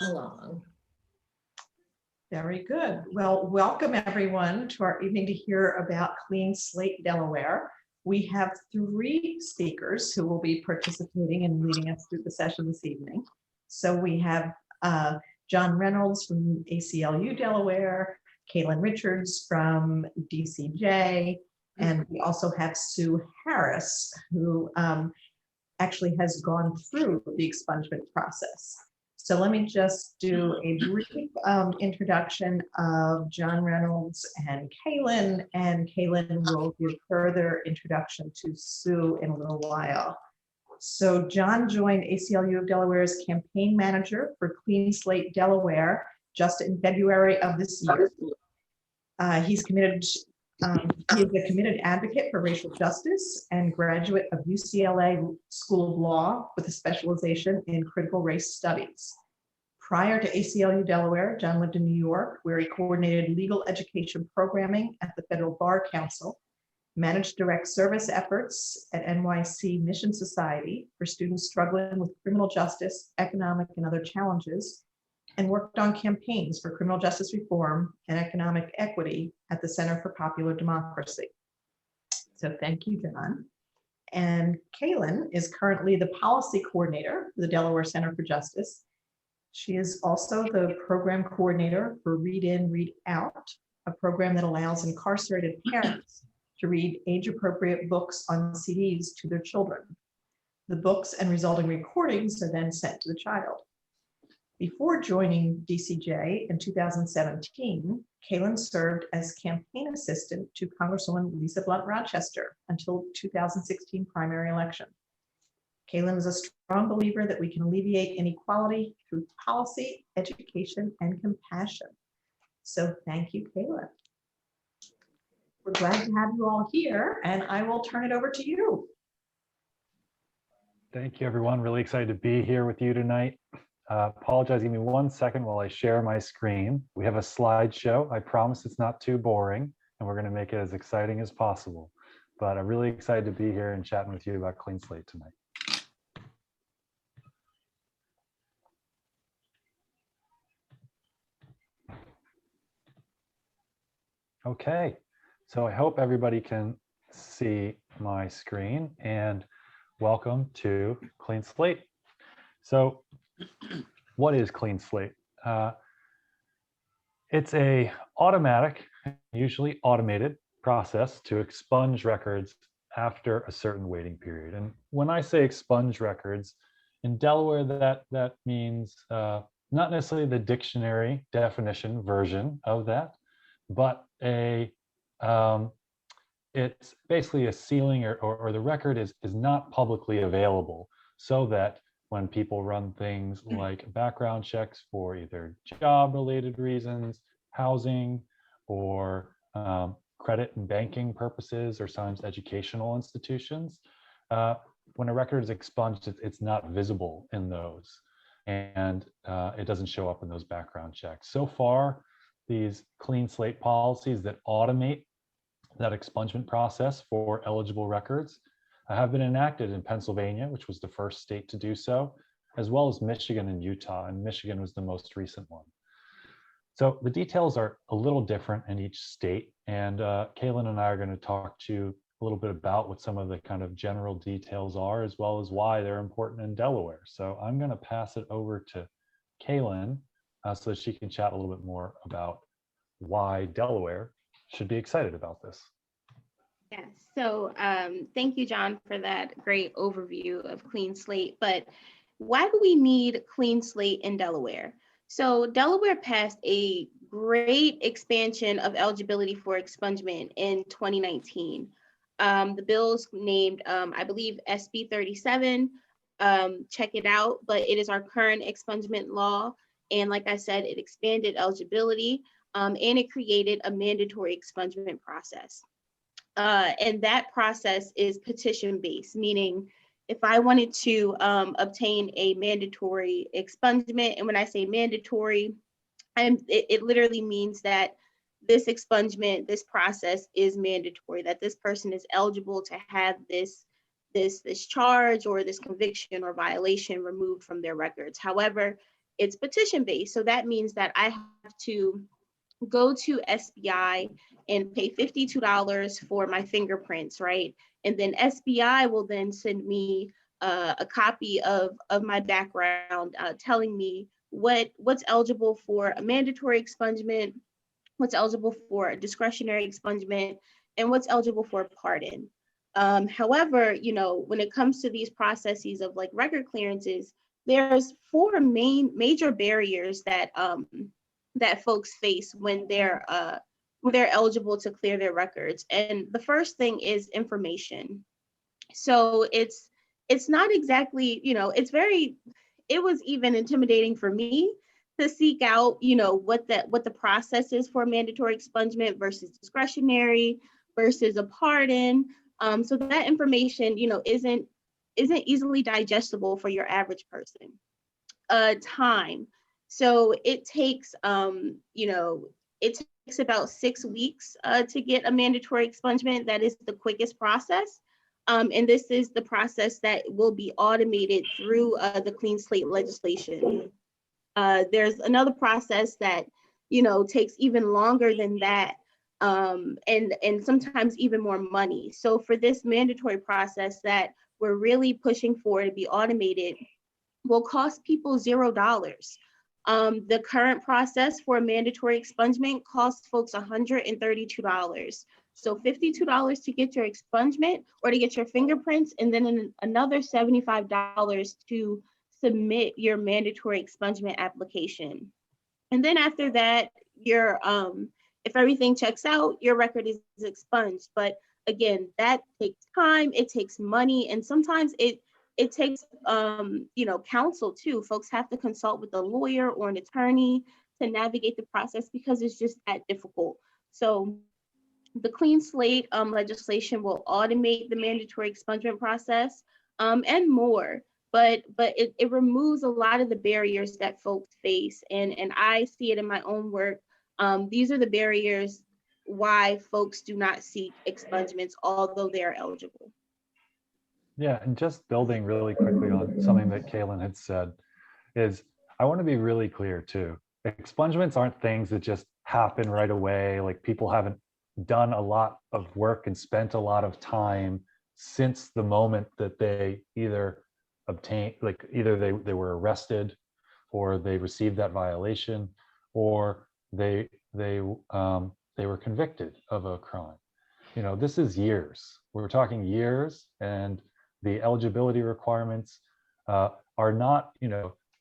along. Very good. Well, welcome everyone to our evening to hear about Clean Slate Delaware. We have 3 speakers who will be participating and leading us through the session this evening. So we have John Reynolds from ACLU Delaware, Kailyn Richards from DCJ, and we also have Sue Harris, who actually has gone through the expungement process. So let me just do a brief introduction of John Reynolds and Kailyn will give further introduction to Sue in a little while. So John joined ACLU of Delaware's campaign manager for Clean Slate Delaware just in February of this year. He's he is a committed advocate for racial justice and graduate of UCLA School of Law with a specialization in critical race studies. Prior to ACLU Delaware, John lived in New York, where he coordinated legal education programming at the Federal Bar Council, managed direct service efforts at NYC Mission Society for students struggling with criminal justice, economic, and other challenges, and worked on campaigns for criminal justice reform and economic equity at the Center for Popular Democracy. So thank you, John. And Kailyn is currently the policy coordinator for the Delaware Center for Justice. She is also the program coordinator for Read In, Read Out, a program that allows incarcerated parents to read age-appropriate books on CDs to their children. The books and resulting recordings are then sent to the child. Before joining DCJ in 2017, Kailyn served as campaign assistant to Congresswoman Lisa Blunt Rochester until 2016 primary election. Kailyn is a strong believer that we can alleviate inequality through policy, education, and compassion. So thank you, Kailyn. We're glad to have you all here, and I will turn it over to you. Thank you, everyone. Really excited to be here with you tonight. Apologize, give me 1 second while I share my screen. We have a slideshow. I promise it's not too boring, and we're going to make it as exciting as possible. But I'm really excited to be here and chatting with you about Clean Slate tonight. Okay, so I hope everybody can see my screen, and welcome to Clean Slate. So what is Clean Slate? It's a automatic, usually automated process to expunge records after a certain waiting period. And when I say expunge records, in Delaware, that means not necessarily the dictionary definition version of that, but it's basically a sealing or the record is not publicly available, so that when people run things like background checks for either job-related reasons, housing, or credit and banking purposes, or sometimes educational institutions, when a record is expunged, it's not visible in those, and it doesn't show up in those background checks. So far, these Clean Slate policies that automate that expungement process for eligible records have been enacted in Pennsylvania, which was the first state to do so, as well as Michigan and Utah, and Michigan was the most recent one. So the details are a little different in each state, and Kailyn and I are going to talk to you a little bit about what some of the kind of general details are, as well as why they're important in Delaware. So I'm going to pass it over to Kailyn so that she can chat a little bit more about why Delaware should be excited about this. Yes, so thank you, John, for that great overview of Clean Slate. But why do we need Clean Slate in Delaware? So Delaware passed a great expansion of eligibility for expungement in 2019. The bill's named, I believe, SB 37. Check it out, but it is our current expungement law. And like I said, it expanded eligibility and it created a mandatory expungement process. And that process is petition-based, meaning if I wanted to obtain a mandatory expungement, and when I say mandatory, it literally means that this expungement, this process is mandatory, that this person is eligible to have this charge or this conviction or violation removed from their records. However, it's petition based. So that means that I have to go to SBI and pay $52 for my fingerprints, right? And then SBI will then send me a copy of my background, telling me what's eligible for a mandatory expungement, what's eligible for a discretionary expungement, and what's eligible for a pardon. However, when it comes to these processes of like record clearances, there's four major barriers that that folks face when they're eligible to clear their records. And the first thing is information. So it's not exactly, it was even intimidating for me to seek out, what the process is for mandatory expungement versus discretionary versus a pardon. So that information, isn't easily digestible for your average person. Time. So it takes, it takes about 6 weeks to get a mandatory expungement. That is the quickest process. And this is the process that will be automated through the Clean Slate legislation. There's another process that, takes even longer than that, and sometimes even more money. So for this mandatory process that we're really pushing for to be automated, will cost people $0. The current process for a mandatory expungement costs folks $132. So $52 to get your expungement or to get your fingerprints, and then another $75 to submit your mandatory expungement application. And then after that, if everything checks out, your record is expunged. But again, that takes time, it takes money, and sometimes it takes counsel too. Folks have to consult with a lawyer or an attorney to navigate the process because it's just that difficult. So the Clean Slate legislation will automate the mandatory expungement process and more, but it removes a lot of the barriers that folks face, and I see it in my own work. These are the barriers why folks do not seek expungements, although they are eligible. Yeah, and just building really quickly on something that Kailyn had said is, I want to be really clear too. Expungements aren't things that just happen right away. Like, people haven't done a lot of work and spent a lot of time since the moment that they either they were arrested, or they received that violation, or they were convicted of a crime. This is years. We're talking years, and the eligibility requirements are not,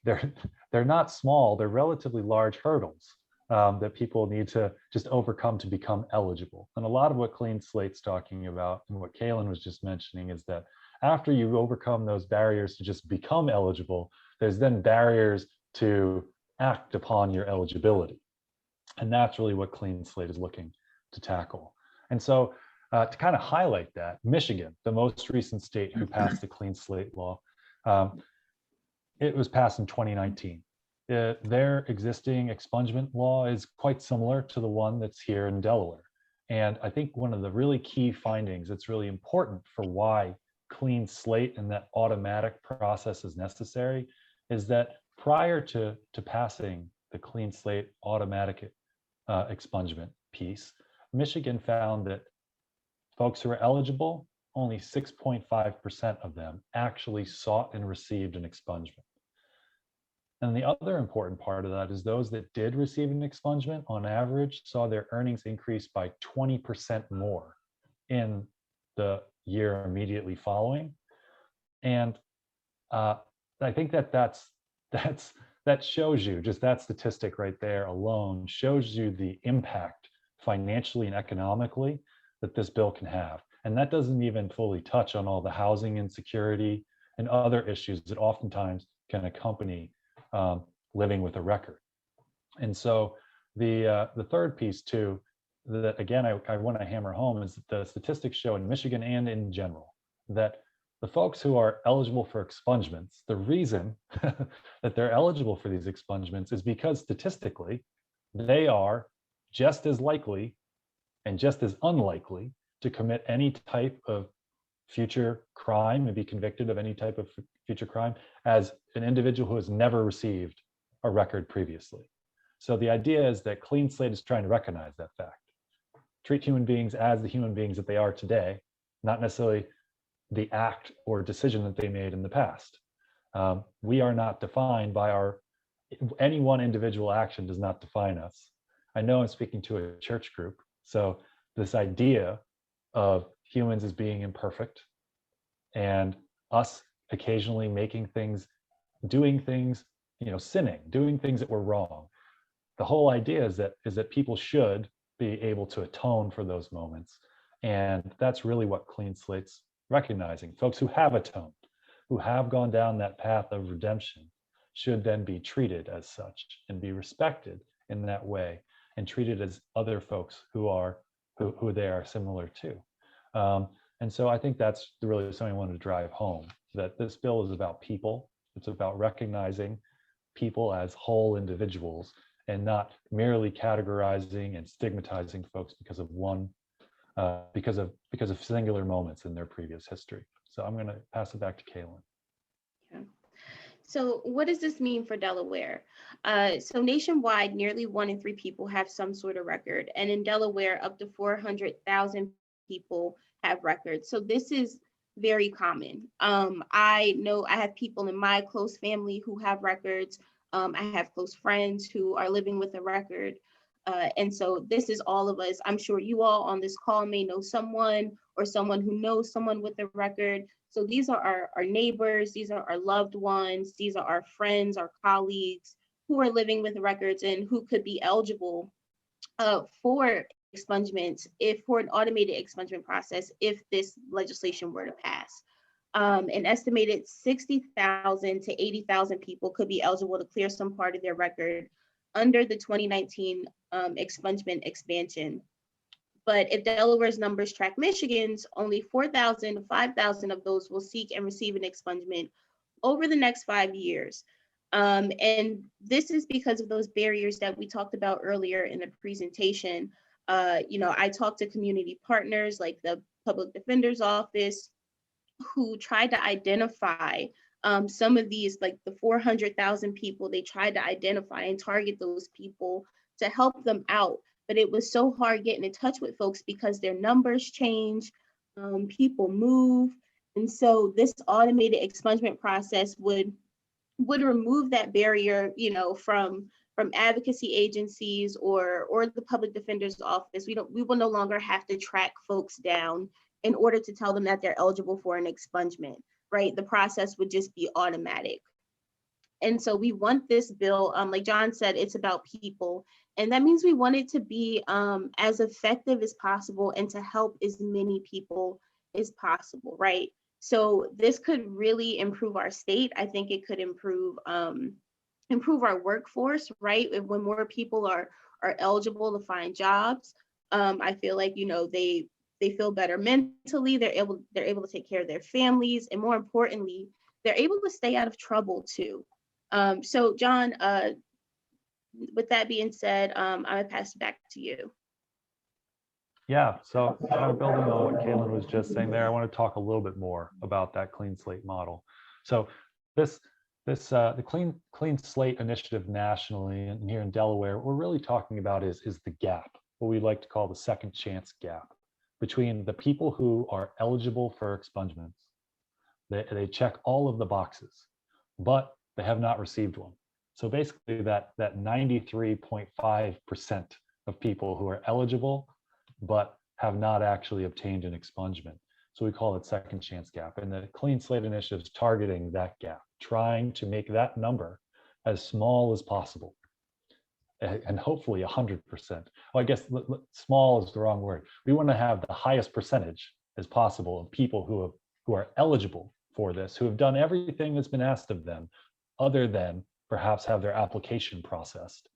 they're not small. They're relatively large hurdles that people need to just overcome to become eligible. And a lot of what Clean Slate's talking about, and what Kailyn was just mentioning, is that after you overcome those barriers to just become eligible, there's then barriers to act upon your eligibility. And that's really what Clean Slate is looking to tackle. And so to kind of highlight that, Michigan, the most recent state who passed the Clean Slate law, it was passed in 2019. Their existing expungement law is quite similar to the one that's here in Delaware. And I think one of the really key findings that's really important for why Clean Slate and that automatic process is necessary is that prior to passing the Clean Slate automatic expungement piece, Michigan found that folks who are eligible, only 6.5% of them actually sought and received an expungement. And the other important part of that is those that did receive an expungement, on average, saw their earnings increase by 20% more in the year immediately following. And I think that shows you, just that statistic right there alone shows you the impact financially and economically that this bill can have. And that doesn't even fully touch on all the housing insecurity and other issues that oftentimes can accompany living with a record. And so the third piece too, that again, I want to hammer home, is that the statistics show in Michigan and in general that the folks who are eligible for expungements, the reason that they're eligible for these expungements is because statistically, they are just as likely and just as unlikely to commit any type of future crime and be convicted of any type of future crime as an individual who has never received a record previously. So the idea is that Clean Slate is trying to recognize that fact. Treat human beings as the human beings that they are today, not necessarily the act or decision that they made in the past. We are not defined by any one individual action does not define us. I know I'm speaking to a church group, so this idea of humans as being imperfect and us occasionally making things, doing things, sinning, doing things that were wrong. The whole idea is that people should be able to atone for those moments. And that's really what Clean Slate's recognizing. Folks who have atoned, who have gone down that path of redemption, should then be treated as such and be respected in that way and treated as other folks who they are similar to. And so I think that's really something I wanted to drive home, that this bill is about people. It's about recognizing people as whole individuals and not merely categorizing and stigmatizing folks because of because of singular moments in their previous history. So I'm going to pass it back to Kailyn. Yeah. So what does this mean for Delaware? So nationwide, nearly 1 in 3 people have some sort of record. And in Delaware, up to 400,000 people have records. So this is very common. I know I have people in my close family who have records. I have close friends who are living with a record. And so this is all of us. I'm sure you all on this call may know someone or someone who knows someone with a record. So these are our neighbors, these are our loved ones, these are our friends, our colleagues who are living with records and who could be eligible for expungements for an automated expungement process if this legislation were to pass. An estimated 60,000 to 80,000 people could be eligible to clear some part of their record under the 2019 expungement expansion. But if Delaware's numbers track Michigan's, only 4,000 to 5,000 of those will seek and receive an expungement over the next 5 years. And this is because of those barriers that we talked about earlier in the presentation. I talked to community partners like the Public Defender's Office who tried to identify some of these, like the 400,000 people, they tried to identify and target those people to help them out. But it was so hard getting in touch with folks because their numbers change, people move. And so this automated expungement process would remove that barrier, from advocacy agencies or the public defender's office. We will no longer have to track folks down in order to tell them that they're eligible for an expungement, right? The process would just be automatic. And so we want this bill, like John said, it's about people. And that means we want it to be as effective as possible and to help as many people as possible, right? So this could really improve our state. I think it could improve our workforce, right? When more people are eligible to find jobs, I feel like, they feel better mentally, they're able to take care of their families, and more importantly, they're able to stay out of trouble too. So John, with that being said, I'm gonna pass it back to you. Yeah, so kind of building on what Kailyn was just saying there, I want to talk a little bit more about that Clean Slate model. So the Clean Slate initiative nationally and here in Delaware, what we're really talking about is the gap, what we like to call the second chance gap between the people who are eligible for expungements. They check all of the boxes, but they have not received one. So basically that 93.5% of people who are eligible but have not actually obtained an expungement. So we call it second chance gap. And the Clean Slate initiative is targeting that gap, trying to make that number as small as possible. And hopefully 100%. Well, I guess small is the wrong word. We want to have the highest percentage as possible of people who are eligible for this, who have done everything that's been asked of them, other than perhaps have their application processed.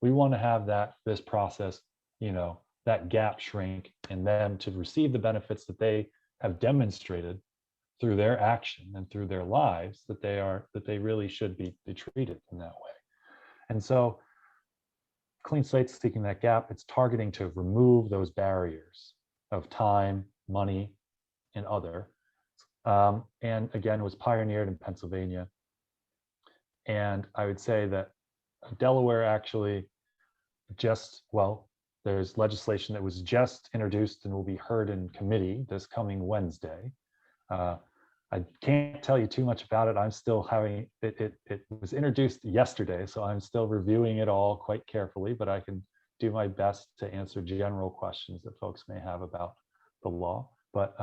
We want to have this process, that gap shrink, and them to receive the benefits that they have demonstrated through their action and through their lives that they really should be treated in that way. And so Clean Slate's seeking that gap. It's targeting to remove those barriers of time, money, and other. And again, it was pioneered in Pennsylvania. And I would say that Delaware actually there's legislation that was just introduced and will be heard in committee this coming Wednesday. I can't tell you too much about it. I'm still having it. It was introduced yesterday, so I'm still reviewing it all quite carefully, but I can do my best to answer general questions that folks may have about the law. But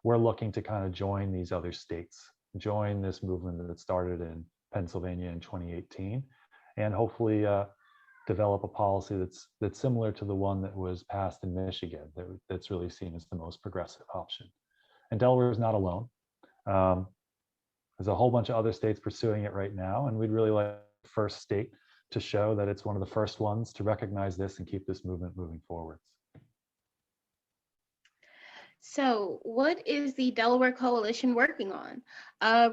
we're looking to kind of join these other states, join this movement that started in Pennsylvania in 2018, and hopefully develop a policy that's similar to the one that was passed in Michigan, that's really seen as the most progressive option. And Delaware is not alone. There's a whole bunch of other states pursuing it right now, and we'd really like the first state to show that it's one of the first ones to recognize this and keep this movement moving forwards. So what is the Delaware Coalition working on?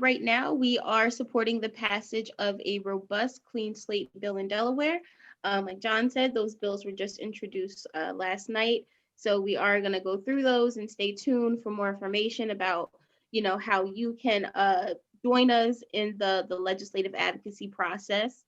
Right now, we are supporting the passage of a robust clean slate bill in Delaware. Like John said, those bills were just introduced last night. So we are going to go through those, and stay tuned for more information about, how you can join us in the legislative advocacy process.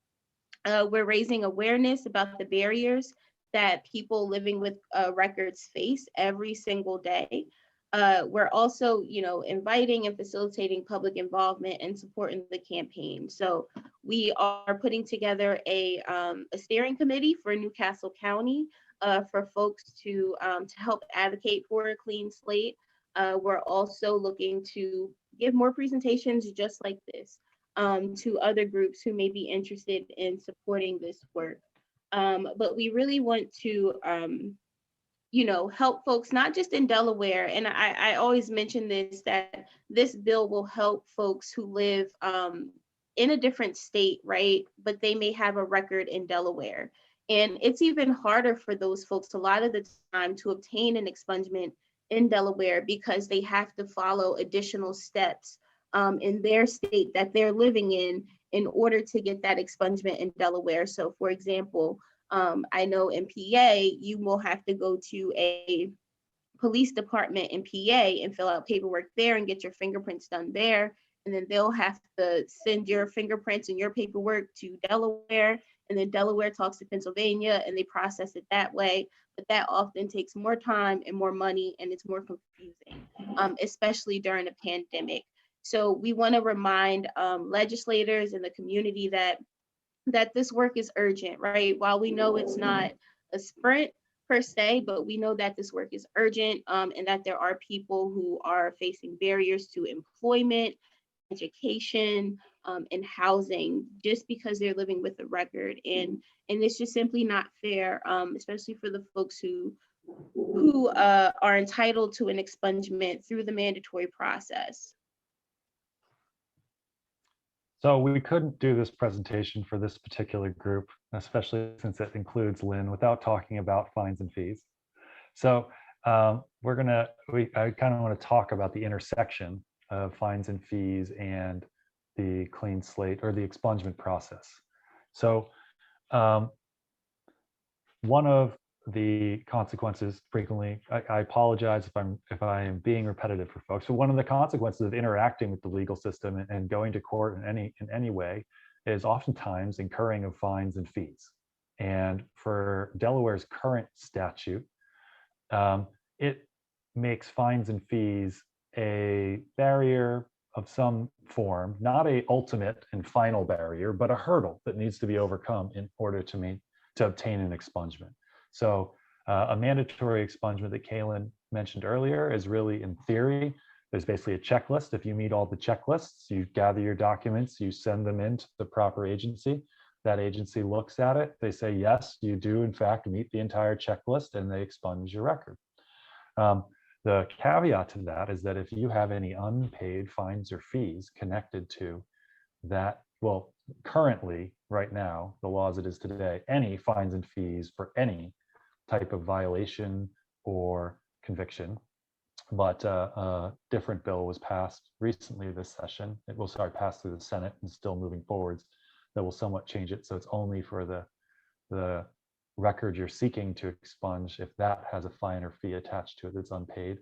We're raising awareness about the barriers that people living with records face every single day. We're also, inviting and facilitating public involvement and supporting the campaign. So we are putting together a steering committee for Newcastle County for folks to help advocate for a clean slate. We're also looking to give more presentations just like this to other groups who may be interested in supporting this work. But we really want to, help folks, not just in Delaware. And I always mention this, that this bill will help folks who live in a different state, right? But they may have a record in Delaware. And it's even harder for those folks a lot of the time to obtain an expungement in Delaware, because they have to follow additional steps in their state that they're living in order to get that expungement in Delaware. So for example, I know in PA, you will have to go to a police department in PA and fill out paperwork there and get your fingerprints done there. And then they'll have to send your fingerprints and your paperwork to Delaware. And then Delaware talks to Pennsylvania and they process it that way. But that often takes more time and more money, and it's more confusing, especially during a pandemic. So we want to remind legislators and the community that this work is urgent, right? While we know it's not a sprint per se, but we know that this work is urgent, and that there are people who are facing barriers to employment, education, and housing just because they're living with a record. And it's just simply not fair, especially for the folks who are entitled to an expungement through the mandatory process. So we couldn't do this presentation for this particular group, especially since it includes Lynn, without talking about fines and fees. So I kind of want to talk about the intersection of fines and fees and the clean slate or the expungement process. So one of the consequences frequently, I apologize if I am being repetitive for folks, but one of the consequences of interacting with the legal system and going to court in any way is oftentimes incurring of fines and fees. And for Delaware's current statute, it makes fines and fees a barrier of some form, not a ultimate and final barrier, but a hurdle that needs to be overcome in order to obtain an expungement. So a mandatory expungement that Kailyn mentioned earlier is really, in theory, there's basically a checklist. If you meet all the checklists, you gather your documents, you send them into the proper agency. That agency looks at it. They say, yes, you do in fact meet the entire checklist, and they expunge your record. The caveat to that is that if you have any unpaid fines or fees connected to that, well, currently, right now, the law as it is today, any fines and fees for any type of violation or conviction. But a different bill was passed recently this session. It will pass through the Senate and still moving forwards. That will somewhat change it. So it's only for the record you're seeking to expunge if that has a fine or fee attached to it that's unpaid.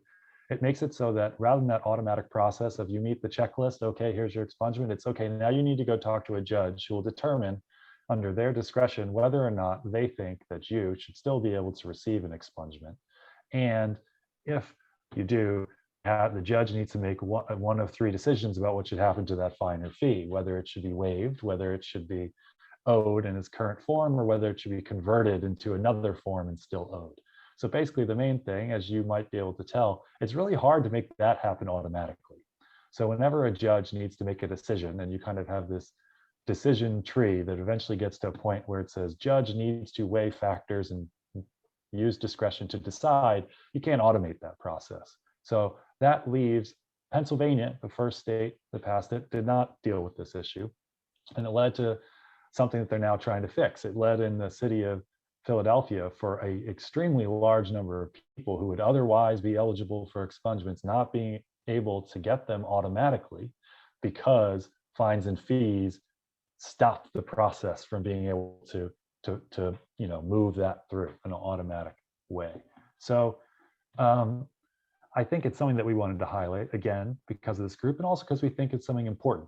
It makes it so that rather than that automatic process of you meet the checklist, okay, here's your expungement, it's okay, now you need to go talk to a judge who will determine under their discretion whether or not they think that you should still be able to receive an expungement. And if you do, the judge needs to make one of three decisions about what should happen to that fine or fee, whether it should be waived, whether it should be owed in its current form, or whether it should be converted into another form and still owed. So basically the main thing, as you might be able to tell, it's really hard to make that happen automatically. So whenever a judge needs to make a decision, and you kind of have this decision tree that eventually gets to a point where it says judge needs to weigh factors and use discretion to decide, you can't automate that process. So that leaves Pennsylvania, the first state that passed it, did not deal with this issue. And it led to something that they're now trying to fix. It led in the city of Philadelphia for an extremely large number of people who would otherwise be eligible for expungements not being able to get them automatically because fines and fees stopped the process from being able to move that through in an automatic way. So I think it's something that we wanted to highlight, again, because of this group, and also because we think it's something important.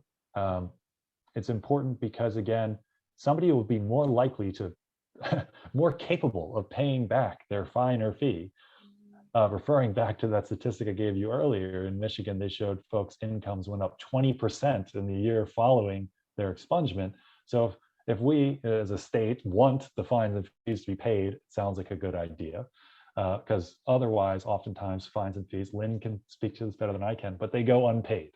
It's important because, again, somebody will be more likely to, more capable of paying back their fine or fee. Referring back to that statistic I gave you earlier, in Michigan, they showed folks' incomes went up 20% in the year following their expungement. So if we as a state want the fines and fees to be paid, it sounds like a good idea. Because otherwise, oftentimes fines and fees, Lynn can speak to this better than I can, but they go unpaid,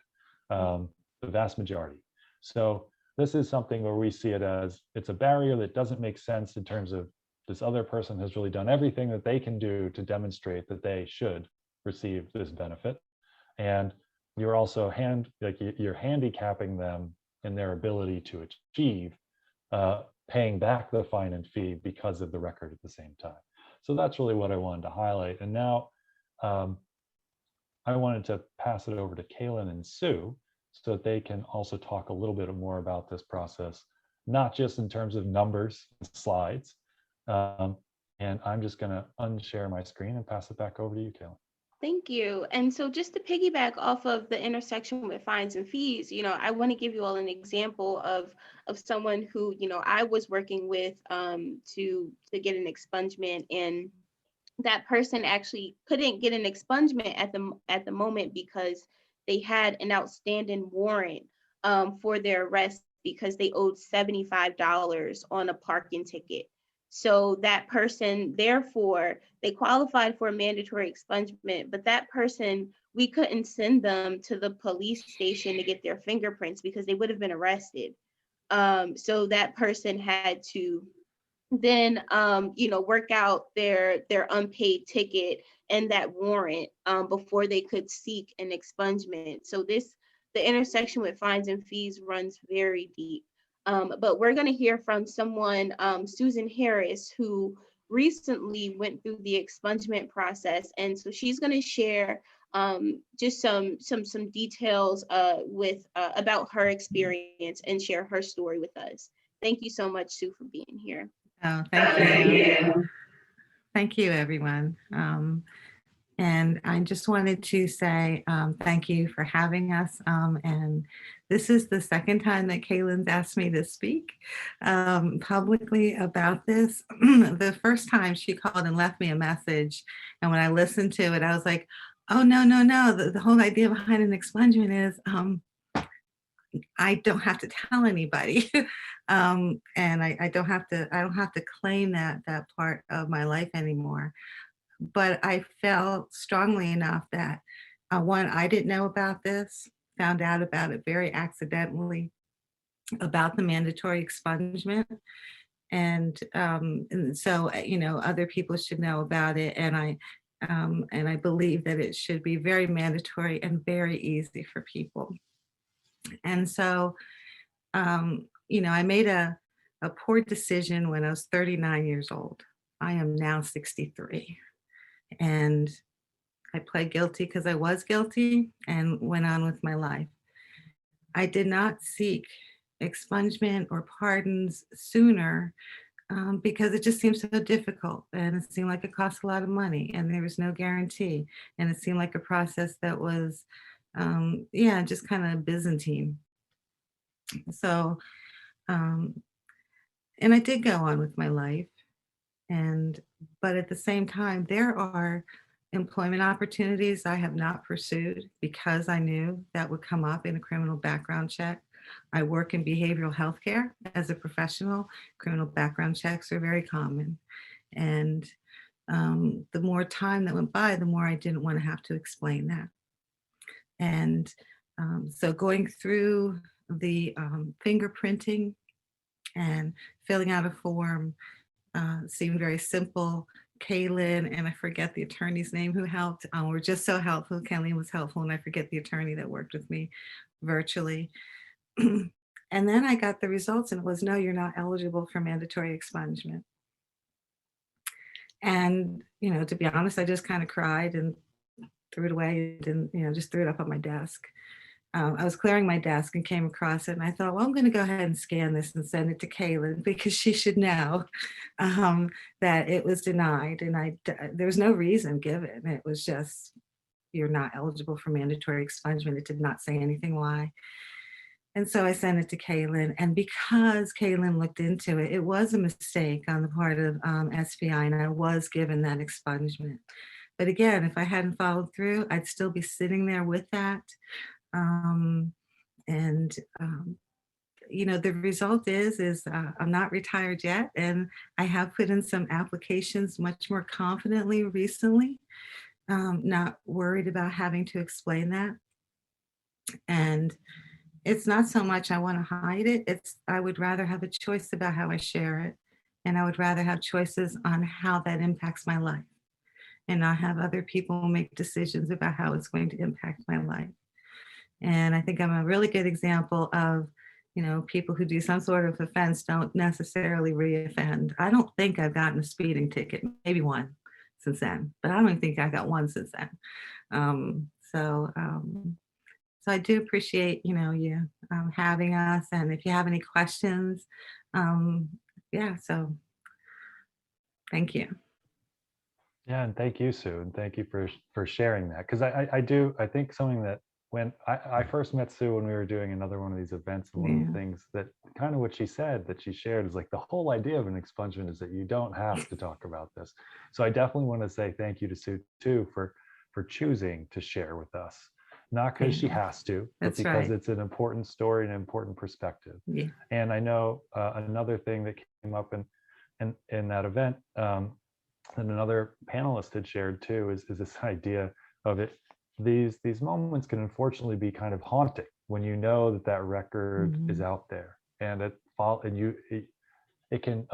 the vast majority. So this is something where we see it as it's a barrier that doesn't make sense in terms of this other person has really done everything that they can do to demonstrate that they should receive this benefit. And you're also you're handicapping them in their ability to achieve paying back the fine and fee because of the record at the same time. So that's really what I wanted to highlight. And now I wanted to pass it over to Kailyn and Sue so that they can also talk a little bit more about this process, not just in terms of numbers and slides. And I'm just going to unshare my screen and pass it back over to you, Kailyn. Thank you. And so just to piggyback off of the intersection with fines and fees, I want to give you all an example of someone who, I was working with to get an expungement, and that person actually couldn't get an expungement at the moment because they had an outstanding warrant for their arrest because they owed $75 on a parking ticket. So that person, therefore, they qualified for a mandatory expungement, but that person, we couldn't send them to the police station to get their fingerprints because they would have been arrested. So that person had to then, work out their unpaid ticket and that warrant before they could seek an expungement. So the intersection with fines and fees runs very deep. But we're going to hear from someone, Susan Harris, who recently went through the expungement process. And so she's going to share just some details about her experience and share her story with us. Thank you so much, Sue, for being here. Oh, thank you. Thank you, everyone. And I just wanted to say thank you for having us. And this is the second time that Kailyn's asked me to speak publicly about this. The first time she called and left me a message. And when I listened to it, I was like, oh, no. The whole idea behind an expungement is I don't have to tell anybody. And I don't have to claim that part of my life anymore. But I felt strongly enough that one, I didn't know about this, found out about it very accidentally, about the mandatory expungement. And so, other people should know about it. And I believe that it should be very mandatory and very easy for people. And so, I made a poor decision when I was 39 years old. I am now 63. And I pled guilty because I was guilty and went on with my life. I did not seek expungement or pardons sooner because it just seemed so difficult, and it seemed like it cost a lot of money and there was no guarantee. And it seemed like a process that was, just kind of Byzantine. So And I did go on with my life. But at the same time, there are employment opportunities I have not pursued because I knew that would come up in a criminal background check. I work in behavioral health care as a professional. Criminal background checks are very common. And the more time that went by, the more I didn't want to have to explain that. And so going through the fingerprinting and filling out a form seemed very simple. Kailyn, and I forget the attorney's name who helped, were just so helpful. Kailyn was helpful, and I forget the attorney that worked with me virtually. And then I got the results, and it was, no, you're not eligible for mandatory expungement. And, to be honest, I just kind of cried and threw it away and, just threw it up on my desk. I was clearing my desk and came across it, and I thought, well, I'm going to go ahead and scan this and send it to Kailyn because she should know that it was denied. And there was no reason given. It was just, you're not eligible for mandatory expungement. It did not say anything why. And so I sent it to Kailyn. And because Kailyn looked into it, it was a mistake on the part of SBI, and I was given that expungement. But again, if I hadn't followed through, I'd still be sitting there with that. The result is I'm not retired yet, and I have put in some applications much more confidently recently, not worried about having to explain that. And it's not so much I want to hide it, it's I would rather have a choice about how I share it, and I would rather have choices on how that impacts my life, and not have other people make decisions about how it's going to impact my life. And I think I'm a really good example of, people who do some sort of offense don't necessarily re-offend. I don't think I've gotten a speeding ticket, maybe one since then, but I don't even think I got one since then. So I do appreciate, you having us. And if you have any questions, so thank you. Yeah, and thank you, Sue, and thank you for sharing that. Because I think something that when I first met Sue when we were doing another one of these events, and one of the things that kind of what she said that she shared is like the whole idea of an expungement is that you don't have to talk about this. So I definitely want to say thank you to Sue too for choosing to share with us, not because she has to, but because it's an important story and an important perspective. Yeah. And I know another thing that came up in that event, and another panelist had shared too, is this idea of it. These moments can unfortunately be kind of haunting when you know that record is out there, and you can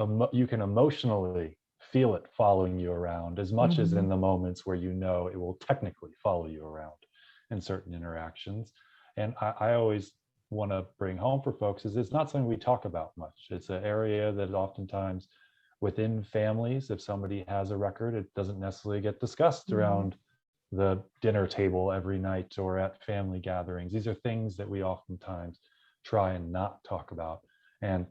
emotionally feel it following you around as much as in the moments where it will technically follow you around in certain interactions. And I always want to bring home for folks is it's not something we talk about much. It's an area that oftentimes within families, if somebody has a record, it doesn't necessarily get discussed around the dinner table every night or at family gatherings. These are things that we oftentimes try and not talk about. And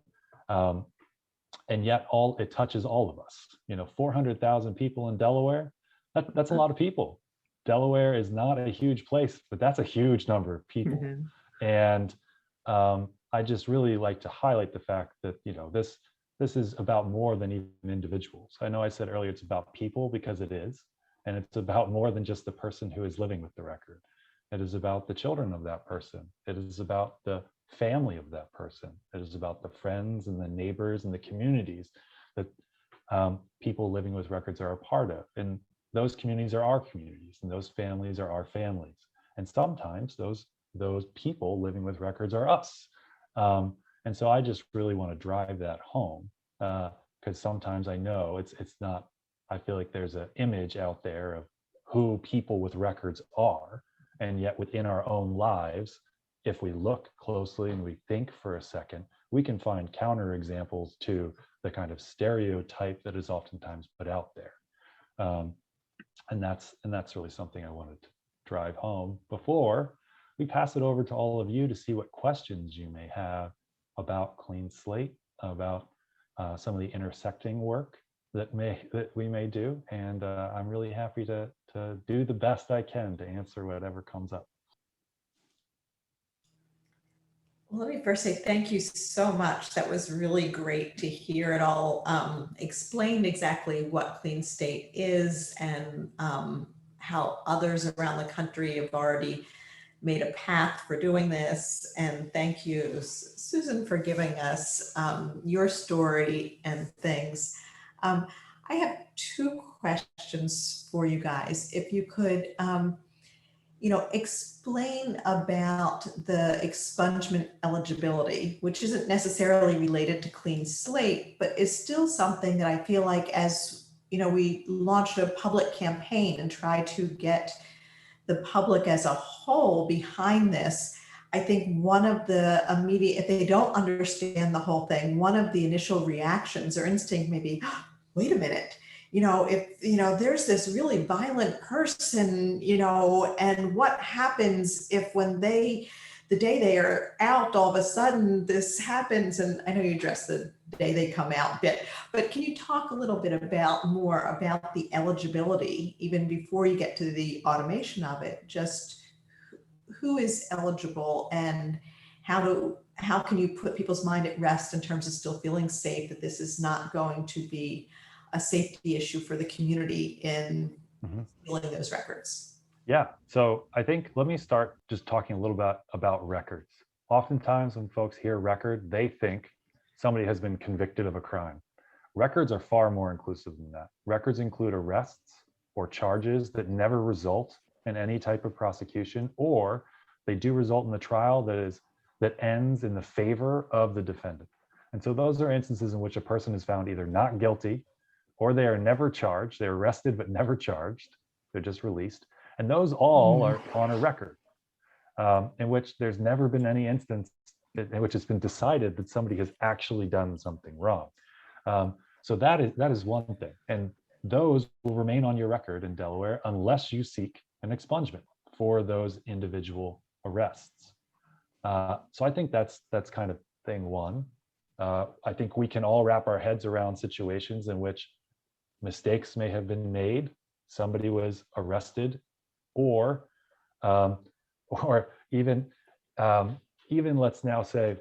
yet it touches all of us. 400,000 people in Delaware, that's a lot of people. Delaware is not a huge place, but that's a huge number of people. And I just really like to highlight the fact that, this is about more than even individuals. I know I said earlier it's about people, because it is. And it's about more than just the person who is living with the record. It is about the children of that person. It is about the family of that person. It is about the friends and the neighbors and the communities that people living with records are a part of. And those communities are our communities, and those families are our families. And sometimes those people living with records are us. And so I just really want to drive that home, because sometimes I know it's not, I feel like there's an image out there of who people with records are. And yet within our own lives, if we look closely and we think for a second, we can find counterexamples to the kind of stereotype that is oftentimes put out there. And that's really something I wanted to drive home before we pass it over to all of you to see what questions you may have about Clean Slate, about some of the intersecting work that we may do. And I'm really happy to do the best I can to answer whatever comes up. Well, let me first say thank you so much. That was really great to hear it all explained exactly what Clean State is and how others around the country have already made a path for doing this. And thank you, Susan, for giving us your story and things. I have two questions for you guys. If you could, explain about the expungement eligibility, which isn't necessarily related to Clean Slate, but is still something that I feel like as, we launched a public campaign and try to get the public as a whole behind this. I think one of the immediate, if they don't understand the whole thing, one of the initial reactions or instinct may be, wait a minute, if, there's this really violent person, and what happens if when the day they are out, all of a sudden this happens? And I know you addressed the day they come out bit, but can you talk a little bit more about the eligibility, even before you get to the automation of it, just who is eligible and how can you put people's mind at rest in terms of still feeling safe that this is not going to be a safety issue for the community in filling those records? Yeah, so I think let me start just talking a little bit about records. Oftentimes when folks hear record, they think somebody has been convicted of a crime. Records are far more inclusive than that. Records include arrests or charges that never result in any type of prosecution, or they do result in the trial that ends in the favor of the defendant. And so those are instances in which a person is found either not guilty or they are never charged. They're arrested but never charged. They're just released. And those all are on a record in which there's never been any instance in which it's been decided that somebody has actually done something wrong. So that is one thing. And those will remain on your record in Delaware unless you seek an expungement for those individual arrests. So I think that's kind of thing one. I think we can all wrap our heads around situations in which mistakes may have been made. Somebody was arrested, or even let's now say,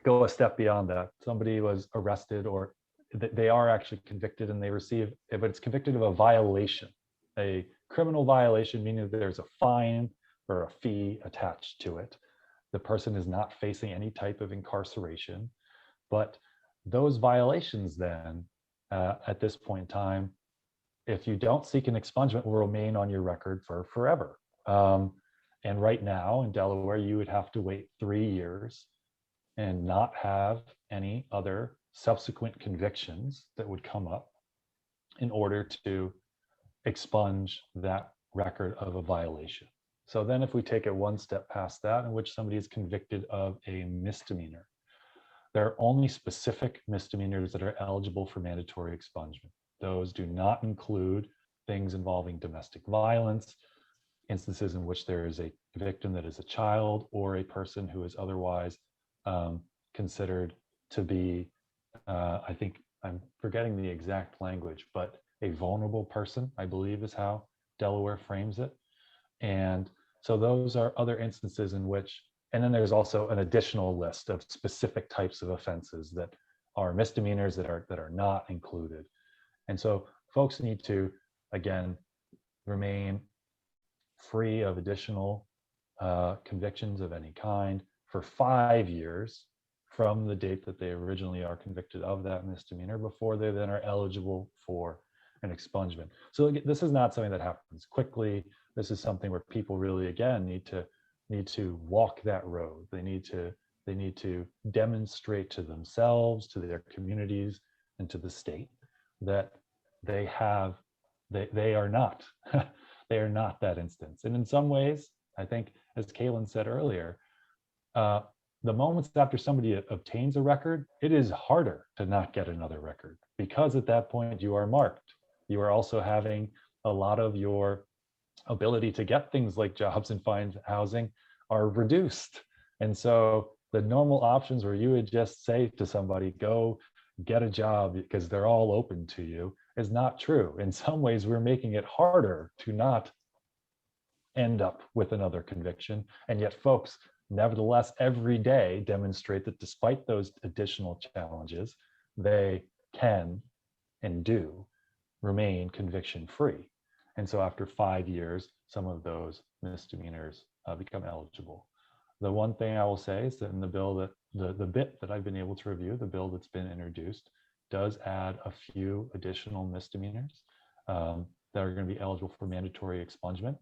go a step beyond that. Somebody was arrested, or they are actually convicted, and they receive, but it's convicted of a violation, a criminal violation, meaning that there's a fine or a fee attached to it. The person is not facing any type of incarceration, but those violations then, at this point in time, if you don't seek an expungement, will remain on your record for forever. And right now in Delaware, you would have to wait 3 years and not have any other subsequent convictions that would come up in order to expunge that record of a violation. So then if we take it one step past that, in which somebody is convicted of a misdemeanor, there are only specific misdemeanors that are eligible for mandatory expungement. Those do not include things involving domestic violence, instances in which there is a victim that is a child, or a person who is otherwise considered to be, I think I'm forgetting the exact language, but a vulnerable person, I believe is how Delaware frames it. And so those are other instances in which, and then there's also an additional list of specific types of offenses that are misdemeanors that are not included. And so folks need to, again, remain free of additional convictions of any kind for 5 years from the date that they originally are convicted of that misdemeanor, before they then are eligible for an expungement. So this is not something that happens quickly. This is something where people really, again, need to walk that road. They need to demonstrate to themselves, to their communities, and to the state that they are not they are not that instance. And in some ways, I think, as Kailyn said earlier, the moments after somebody obtains a record, it is harder to not get another record, because at that point you are marked. You are also having a lot of your ability to get things like jobs and find housing are reduced. And so the normal options where you would just say to somebody, go get a job because they're all open to you, is not true. In some ways, we're making it harder to not end up with another conviction. And yet folks nevertheless, every day demonstrate that despite those additional challenges, they can and do remain conviction free. And so after 5 years, some of those misdemeanors become eligible. The one thing I will say is that in the bill that the bit that I've been able to review, the bill that's been introduced, does add a few additional misdemeanors that are going to be eligible for mandatory expungement,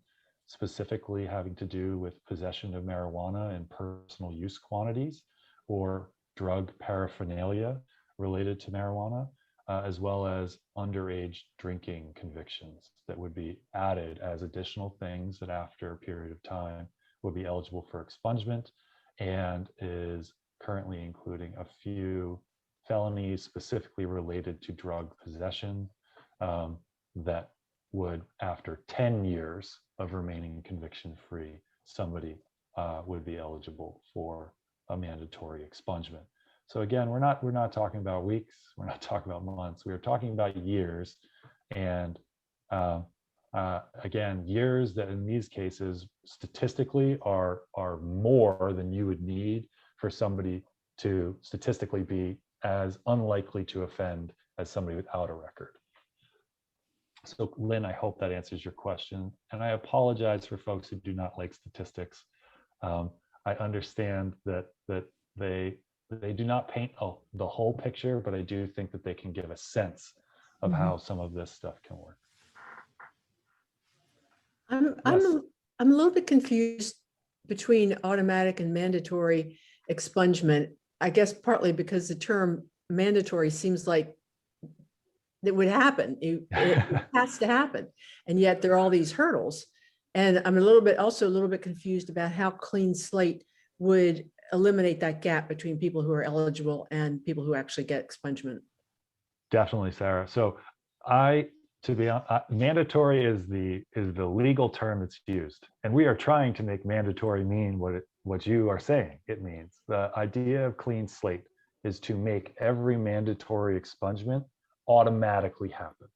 specifically having to do with possession of marijuana in personal use quantities or drug paraphernalia related to marijuana, as well as underage drinking convictions that would be added as additional things that after a period of time would be eligible for expungement, and is currently including a few felonies specifically related to drug possession that would, after 10 years of remaining conviction free, somebody would be eligible for a mandatory expungement. So again, we're not talking about weeks, we're not talking about months, we are talking about years. And again, years that in these cases statistically are more than you would need for somebody to statistically be as unlikely to offend as somebody without a record. So Lynn, I hope that answers your question. And I apologize for folks who do not like statistics. I understand that they do not paint the whole picture, but I do think that they can give a sense of how some of this stuff can work. I'm a little bit confused between automatic and mandatory expungement. I guess partly because the term mandatory seems like it would happen. It has to happen, and yet there are all these hurdles. And I'm also a little bit confused about how clean slate would eliminate that gap between people who are eligible and people who actually get expungement. Definitely, Sarah. So to be honest, mandatory is the legal term that's used, and we are trying to make mandatory mean what you are saying it means. The idea of clean slate is to make every mandatory expungement automatically happen.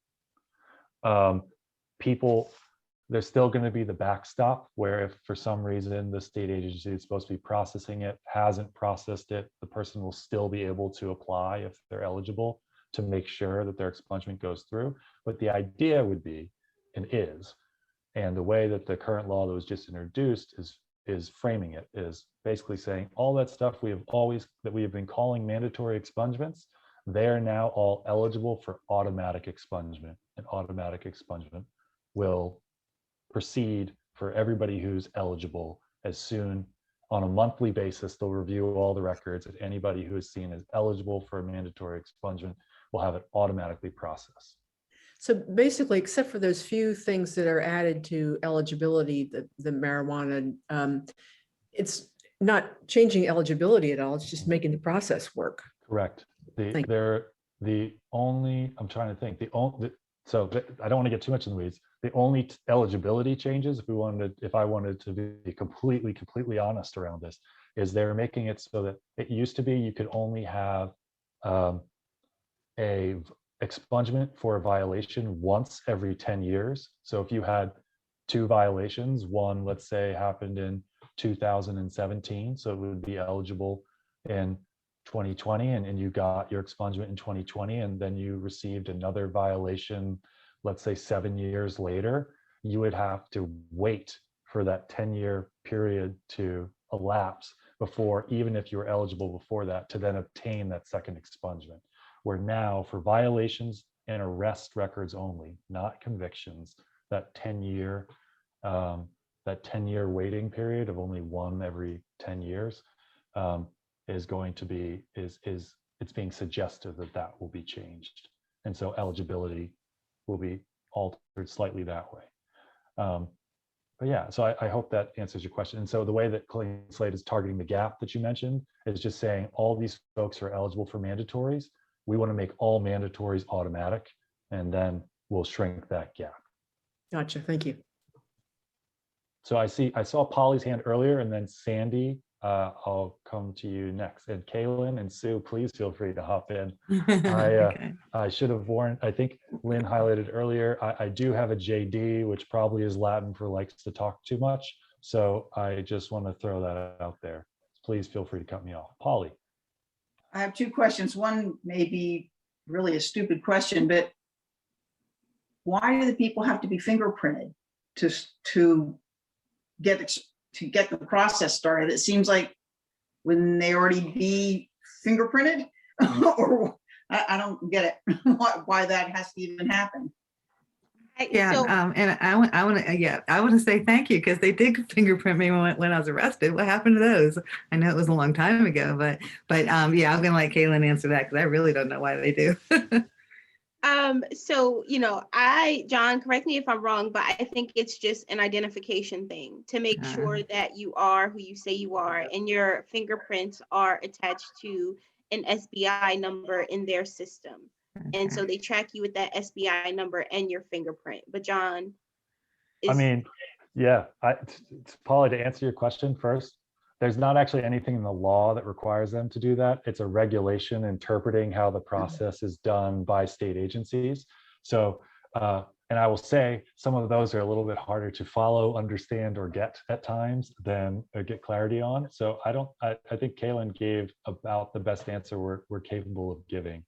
There's still going to be the backstop where if for some reason the state agency is supposed to be processing it hasn't processed it, the person will still be able to apply if they're eligible to make sure that their expungement goes through. But the idea would be, and the way that the current law that was just introduced is framing it, is basically saying all that stuff we have been calling mandatory expungements, they're now all eligible for automatic expungement, and automatic expungement will proceed for everybody who's eligible. As soon on a monthly basis, they'll review all the records, and anybody who is seen as eligible for a mandatory expungement will have it automatically processed. So basically, except for those few things that are added to eligibility, the marijuana, it's not changing eligibility at all. It's just making the process work. Correct. I'm trying to think, so I don't want to get too much in the weeds. The only eligibility changes, if I wanted to be completely honest around this, is they're making it so that it used to be you could only have a expungement for a violation once every 10 years. So if you had 2 violations, one, let's say, happened in 2017, so it would be eligible in 2020, and you got your expungement in 2020, and then you received another violation, let's say 7 years later, you would have to wait for that 10-year period to elapse before, even if you were eligible before that, to then obtain that second expungement. Where now, for violations and arrest records only, not convictions, that 10-year waiting period of only one every 10 years is going to be, it's being suggested that will be changed. And so eligibility will be altered slightly that way. But yeah, so I hope that answers your question. And so the way that Clean Slate is targeting the gap that you mentioned is just saying all these folks are eligible for mandatories. We want to make all mandatories automatic, and then we'll shrink that gap. Gotcha. Thank you. So I saw Polly's hand earlier, and then Sandy, I'll come to you next. And Kailyn and Sue, please feel free to hop in. Okay. I should have warned, I think Lynn highlighted earlier, I do have a JD, which probably is Latin for likes to talk too much. So I just want to throw that out there. Please feel free to cut me off. Polly. I have two questions. One may be really a stupid question, but why do the people have to be fingerprinted to get the process started? It seems like wouldn't they already be fingerprinted? Or I don't get it, why that has to even happen. Yeah, So, and I want to say thank you because they did fingerprint me when I was arrested. What happened to those? I know it was a long time ago, but yeah, I'm gonna let Kailyn answer that because I really don't know why they do. so, John, correct me if I'm wrong, but I think it's just an identification thing to make sure that you are who you say you are, and your fingerprints are attached to an SBI number in their system. And so they track you with that SBI number and your fingerprint. But John, Yeah, Polly, to answer your question first, there's not actually anything in the law that requires them to do that. It's a regulation interpreting how the process is done by state agencies. So, and I will say some of those are a little bit harder to follow, understand, or get at times than get clarity on. So I think Kailyn gave about the best answer we're capable of giving.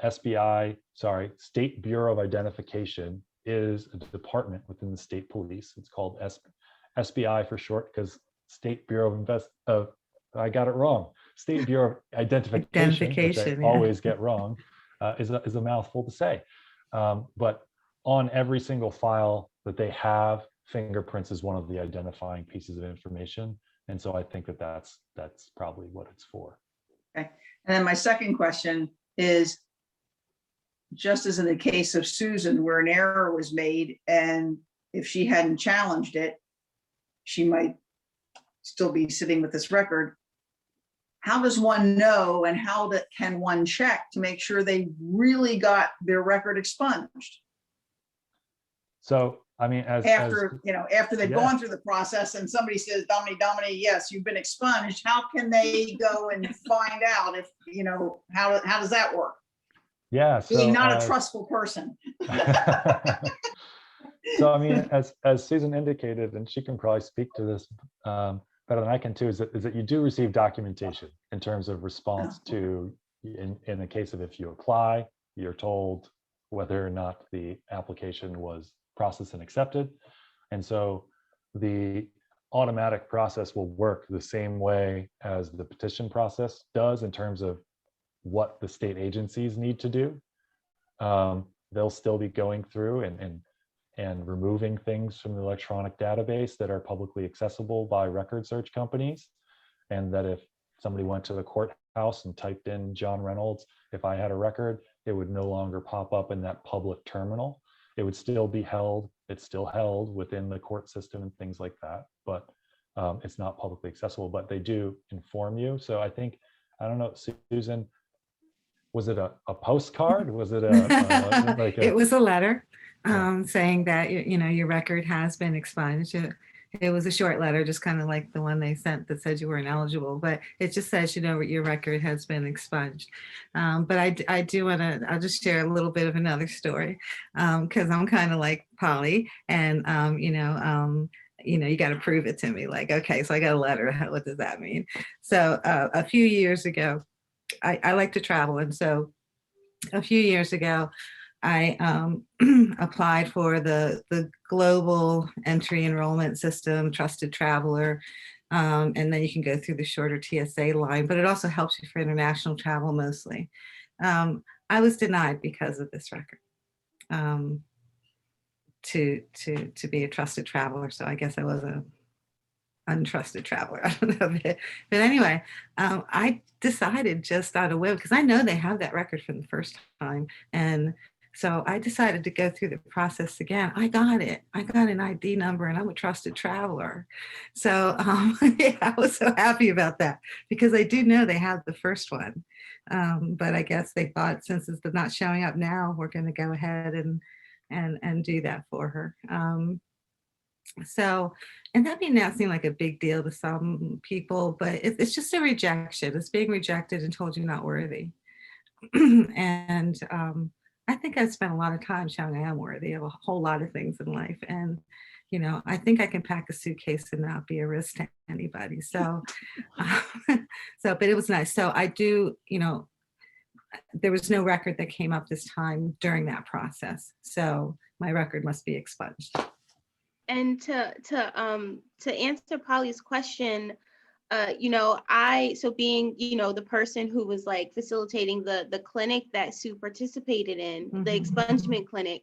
State Bureau of Identification is a department within the state police. It's called SBI for short, because State Bureau of I got it wrong. State Bureau of Identification, which I always get wrong, is a mouthful to say. But on every single file that they have, fingerprints is one of the identifying pieces of information. And so I think that's probably what it's for. Okay. And then my second question is, just as in the case of Susan, where an error was made, and if she hadn't challenged it, she might still be sitting with this record. How does one know, and how can one check to make sure they really got their record expunged? So, I mean, after they've gone through the process and somebody says, Domini, yes, you've been expunged, how can they go and find out if, how does that work? Yeah, so being not a trustful person. So I mean, as Susan indicated, and she can probably speak to this better than I can too, is that you do receive documentation in terms of response to, in the case of if you apply, you're told whether or not the application was processed and accepted. And so the automatic process will work the same way as the petition process does in terms of what the state agencies need to do. They'll still be going through and removing things from the electronic database that are publicly accessible by record search companies. And that if somebody went to the courthouse and typed in John Reynolds, if I had a record, it would no longer pop up in that public terminal. It would still be held. It's still held within the court system and things like that, but it's not publicly accessible, but they do inform you. So I think, I don't know, Susan, was it a postcard? Was it it was a letter saying that, your record has been expunged. It was a short letter, just kind of like the one they sent that said you weren't eligible, but it just says, your record has been expunged. But I do want to, I'll just share a little bit of another story because I'm kind of like Polly, and, you got to prove it to me. Like, okay, so I got a letter. What does that mean? So a few years ago, I like to travel. And so a few years ago, I applied for the global entry enrollment system, Trusted Traveler. And then you can go through the shorter TSA line, but it also helps you for international travel mostly. I was denied because of this record to be a trusted traveler. So I guess I was a untrusted traveler. I don't know. But anyway, I decided just out of whim, because I know they have that record from the first time. And so I decided to go through the process again. I got it. I got an ID number and I'm a trusted traveler. So yeah, I was so happy about that because I do know they have the first one. But I guess they thought since it's not showing up now, we're going to go ahead and do that for her. So, and that may not seem like a big deal to some people, but it's just a rejection. It's being rejected and told you're not worthy. And I think I spent a lot of time showing I am worthy of a whole lot of things in life. And, I think I can pack a suitcase and not be a risk to anybody. So, but it was nice. So I do, there was no record that came up this time during that process. So my record must be expunged. And to answer Polly's question, being, the person who was like facilitating the clinic that Sue participated in, the expungement clinic,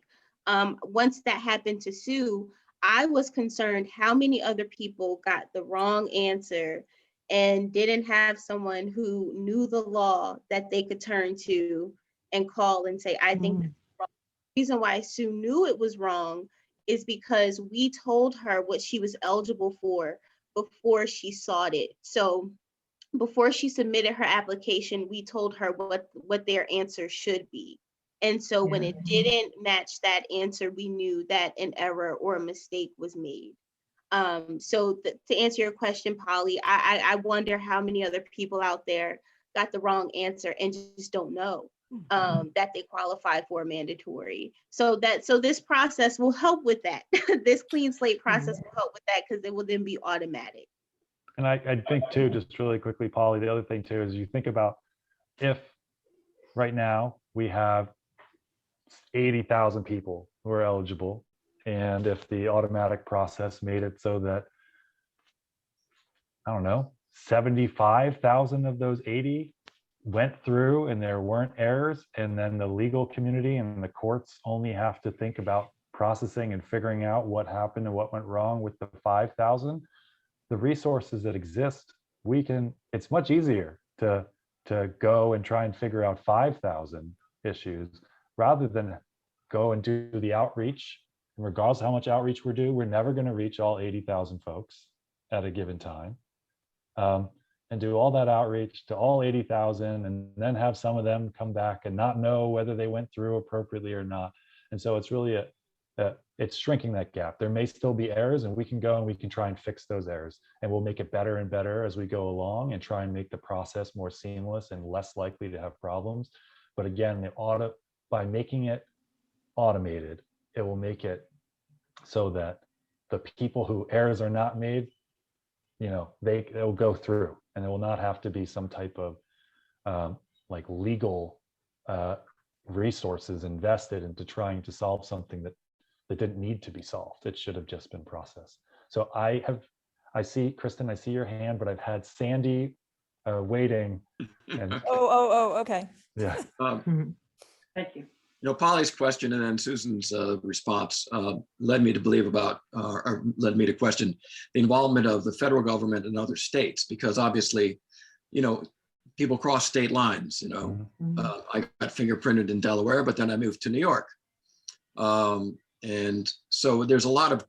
once that happened to Sue, I was concerned how many other people got the wrong answer and didn't have someone who knew the law that they could turn to and call and say, I think that's wrong. The reason why Sue knew it was wrong is because we told her what she was eligible for before she sought it. So before she submitted her application, we told her what their answer should be. And so when it didn't match that answer, we knew that an error or a mistake was made. To answer your question, Polly, I wonder how many other people out there got the wrong answer and just don't know that they qualify for mandatory. So this process will help with that. This clean slate process will help with that because it will then be automatic. And I think too, just really quickly, Polly, the other thing too is you think about if right now we have 80,000 people who are eligible, and if the automatic process made it so that, I don't know, 75,000 of those 80 went through and there weren't errors, and then the legal community and the courts only have to think about processing and figuring out what happened and what went wrong with the 5,000, the resources that exist, it's much easier to go and try and figure out 5,000 issues rather than go and do the outreach. And regardless of how much outreach we're doing, we're never going to reach all 80,000 folks at a given time. And do all that outreach to all 80,000 and then have some of them come back and not know whether they went through appropriately or not. And so it's really it's shrinking that gap. There may still be errors, and we can go and we can try and fix those errors, and we'll make it better and better as we go along and try and make the process more seamless and less likely to have problems. But again, by making it automated, it will make it so that the people who errors are not made, they'll go through, and there will not have to be some type of like legal resources invested into trying to solve something that didn't need to be solved. It should have just been processed. So I see, Kristen, I see your hand, but I've had Sandy waiting. And okay. yeah. Thank you. Polly's question and then Susan's response led me to believe or led me to question the involvement of the federal government and other states, because obviously, people cross state lines. I got fingerprinted in Delaware, but then I moved to New York. And so there's a lot of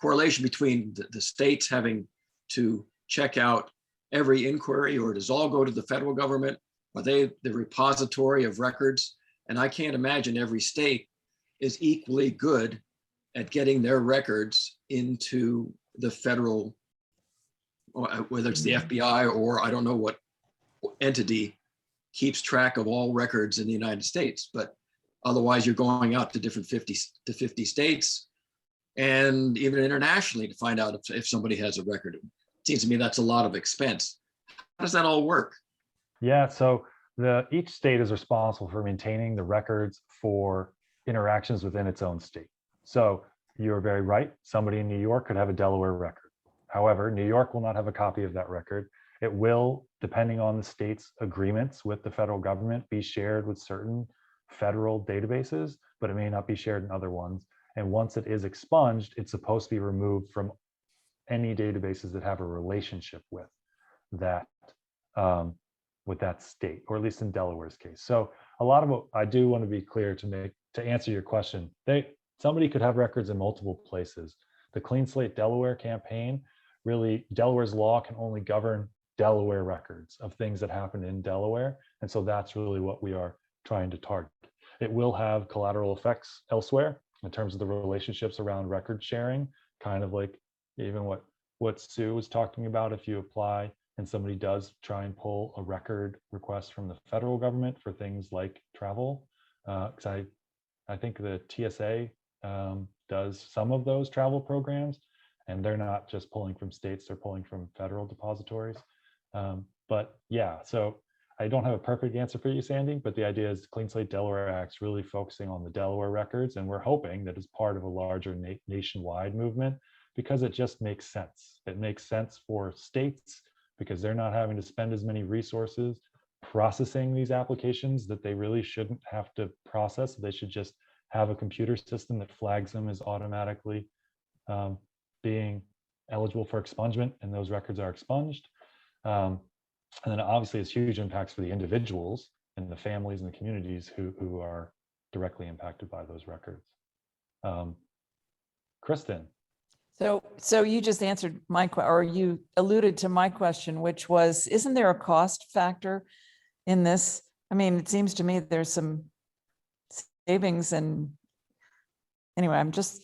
correlation between the states having to check out every inquiry, or does all go to the federal government? Are they the repository of records? And I can't imagine every state is equally good at getting their records into the federal, whether it's the FBI or I don't know what entity keeps track of all records in the United States. But otherwise, you're going out to different 50 states and even internationally to find out if somebody has a record. It seems to me that's a lot of expense. How does that all work? Yeah, so each state is responsible for maintaining the records for interactions within its own state. So you're very right. Somebody in New York could have a Delaware record. However, New York will not have a copy of that record. It will, depending on the state's agreements with the federal government, be shared with certain federal databases, but it may not be shared in other ones. And once it is expunged, it's supposed to be removed from any databases that have a relationship with that state, or at least in Delaware's case. So a lot of what I do want to be clear to answer your question, somebody could have records in multiple places. The Clean Slate Delaware campaign, really, Delaware's law can only govern Delaware records of things that happen in Delaware. And so that's really what we are trying to target. It will have collateral effects elsewhere in terms of the relationships around record sharing, kind of like even what Sue was talking about. If you apply and somebody does try and pull a record request from the federal government for things like travel, because I think the TSA does some of those travel programs, and they're not just pulling from states, they're pulling from federal depositories. But yeah, so I don't have a perfect answer for you, Sandy, but the idea is Clean Slate Delaware Act's really focusing on the Delaware records, and we're hoping that it's part of a larger nationwide movement, because it just makes sense. It makes sense for states because they're not having to spend as many resources processing these applications that they really shouldn't have to process. They should just have a computer system that flags them as automatically being eligible for expungement, and those records are expunged. And then obviously it's huge impacts for the individuals and the families and the communities who are directly impacted by those records. Kristen. So you just answered or you alluded to my question, which was, isn't there a cost factor in this? I mean, it seems to me there's some savings, and anyway, I'm just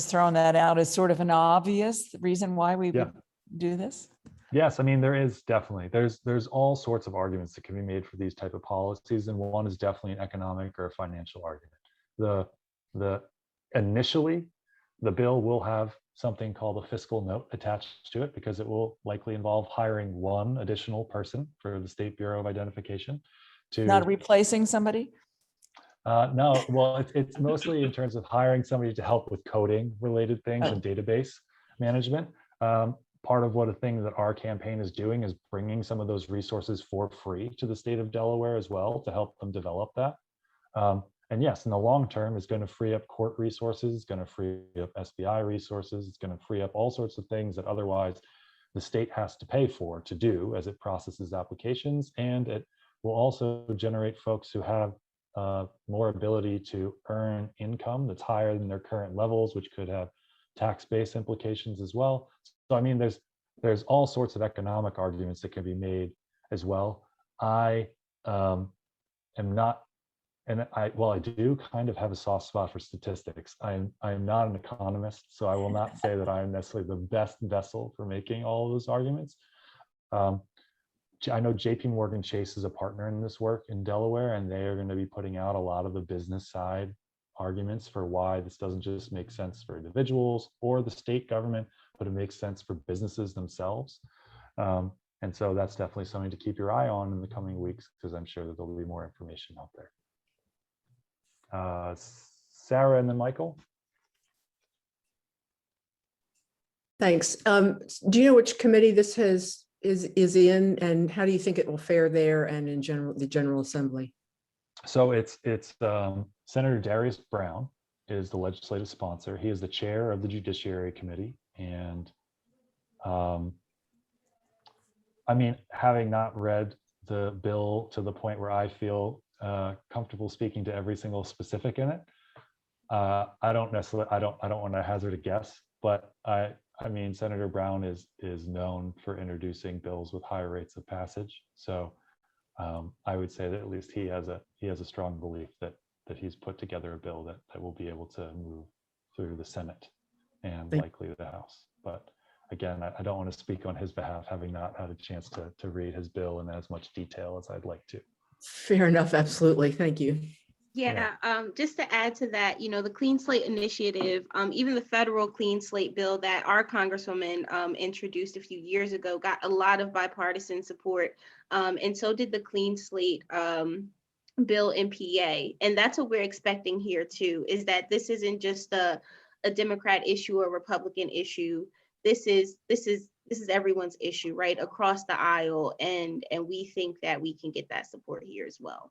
throwing that out as sort of an obvious reason why we would do this. Yes, I mean, there is definitely, there's all sorts of arguments that can be made for these type of policies, and one is definitely an economic or a financial argument. Initially, the bill will have something called a fiscal note attached to it, because it will likely involve hiring one additional person for the State Bureau of Identification. Not replacing somebody? No, well, it's mostly in terms of hiring somebody to help with coding related things and database management. Part of a thing that our campaign is doing is bringing some of those resources for free to the state of Delaware as well, to help them develop that. And yes, in the long term, it's going to free up court resources, it's going to free up SBI resources, it's going to free up all sorts of things that otherwise the state has to pay for to do as it processes applications. And it will also generate folks who have more ability to earn income that's higher than their current levels, which could have tax-based implications as well. So I mean, there's all sorts of economic arguments that can be made as well. I am not, and I do kind of have a soft spot for statistics. I am not an economist, so I will not say that I am necessarily the best vessel for making all of those arguments. I know JP Morgan Chase is a partner in this work in Delaware, and they are going to be putting out a lot of the business side arguments for why this doesn't just make sense for individuals or the state government, but it makes sense for businesses themselves. And so that's definitely something to keep your eye on in the coming weeks, because I'm sure that there'll be more information out there. Sarah and then Michael. Thanks. Do you know which committee this is in, and how do you think it will fare there and in general, the General Assembly? So it's Senator Darius Brown is the legislative sponsor. He is the chair of the Judiciary Committee. And I mean, having not read the bill to the point where I feel comfortable speaking to every single specific in it, I don't want to hazard a guess, but I mean, Senator Brown is known for introducing bills with high rates of passage. So I would say that at least he has a strong belief that he's put together a bill that will be able to move through the Senate and likely the House. But again, I don't want to speak on his behalf, having not had a chance to read his bill in as much detail as I'd like to. Fair enough. Absolutely. Thank you. Yeah, just to add to that, the Clean Slate Initiative, even the federal Clean Slate bill that our Congresswoman introduced a few years ago got a lot of bipartisan support, and so did the Clean Slate bill in PA. And that's what we're expecting here too, is that this isn't just a Democrat issue or Republican issue. This is everyone's issue, right, across the aisle, and we think that we can get that support here as well.